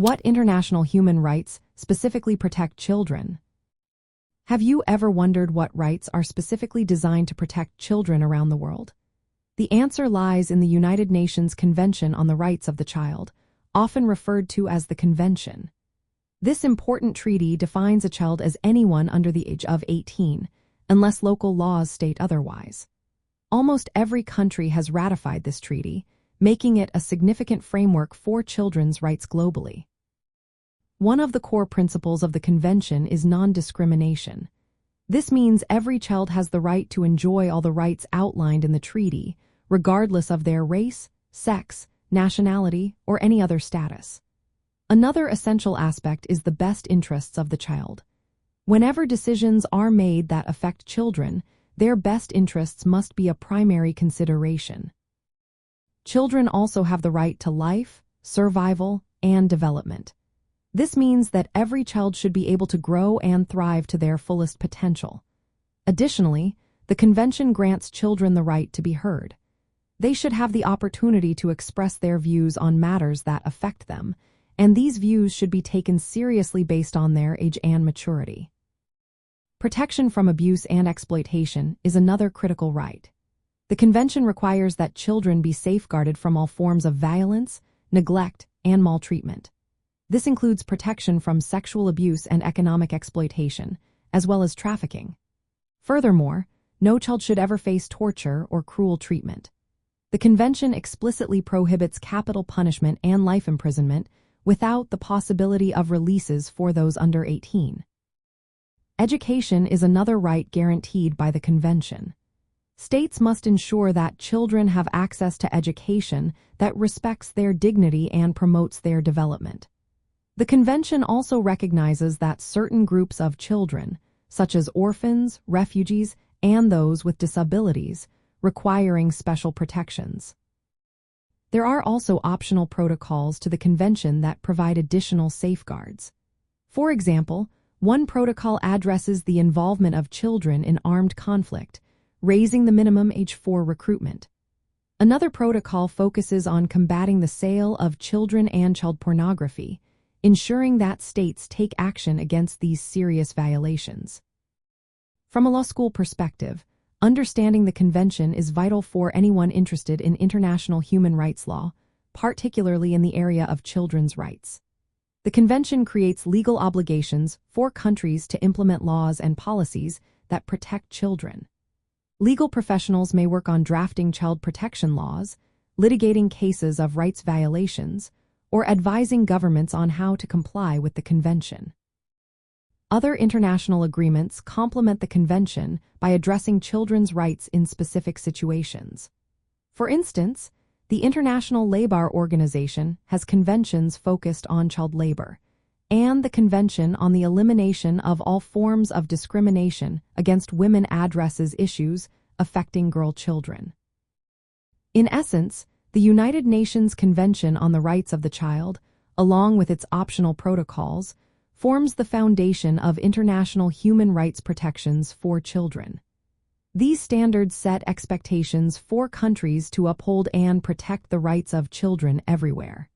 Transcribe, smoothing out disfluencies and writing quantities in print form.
What international human rights specifically protect children? Have you ever wondered what rights are specifically designed to protect children around the world? The answer lies in the United Nations Convention on the Rights of the Child, often referred to as the Convention. This important treaty defines a child as anyone under the age of 18, unless local laws state otherwise. Almost every country has ratified this treaty, making it a significant framework for children's rights globally. One of the core principles of the Convention is non-discrimination. This means every child has the right to enjoy all the rights outlined in the treaty, regardless of their race, sex, nationality, or any other status. Another essential aspect is the best interests of the child. Whenever decisions are made that affect children, their best interests must be a primary consideration. Children also have the right to life, survival, and development. This means that every child should be able to grow and thrive to their fullest potential. Additionally, the Convention grants children the right to be heard. They should have the opportunity to express their views on matters that affect them, and these views should be taken seriously based on their age and maturity. Protection from abuse and exploitation is another critical right. The Convention requires that children be safeguarded from all forms of violence, neglect, and maltreatment. This includes protection from sexual abuse and economic exploitation, as well as trafficking. Furthermore, no child should ever face torture or cruel treatment. The Convention explicitly prohibits capital punishment and life imprisonment without the possibility of releases for those under 18. Education is another right guaranteed by the Convention. States must ensure that children have access to education that respects their dignity and promotes their development. The Convention also recognizes that certain groups of children, such as orphans, refugees, and those with disabilities, requiring special protections. There are also optional protocols to the Convention that provide additional safeguards. For example, one protocol addresses the involvement of children in armed conflict, raising the minimum age for recruitment. Another protocol focuses on combating the sale of children and child pornography, ensuring that states take action against these serious violations. From a law school perspective, understanding the Convention is vital for anyone interested in international human rights law, particularly in the area of children's rights. The Convention creates legal obligations for countries to implement laws and policies that protect children. Legal professionals may work on drafting child protection laws, litigating cases of rights violations, or advising governments on how to comply with the Convention. Other international agreements complement the Convention by addressing children's rights in specific situations. For instance, the International Labour Organization has conventions focused on child labor, and the Convention on the Elimination of All Forms of Discrimination Against Women addresses issues affecting girl children. In essence, the United Nations Convention on the Rights of the Child, along with its optional protocols, forms the foundation of international human rights protections for children. These standards set expectations for countries to uphold and protect the rights of children everywhere.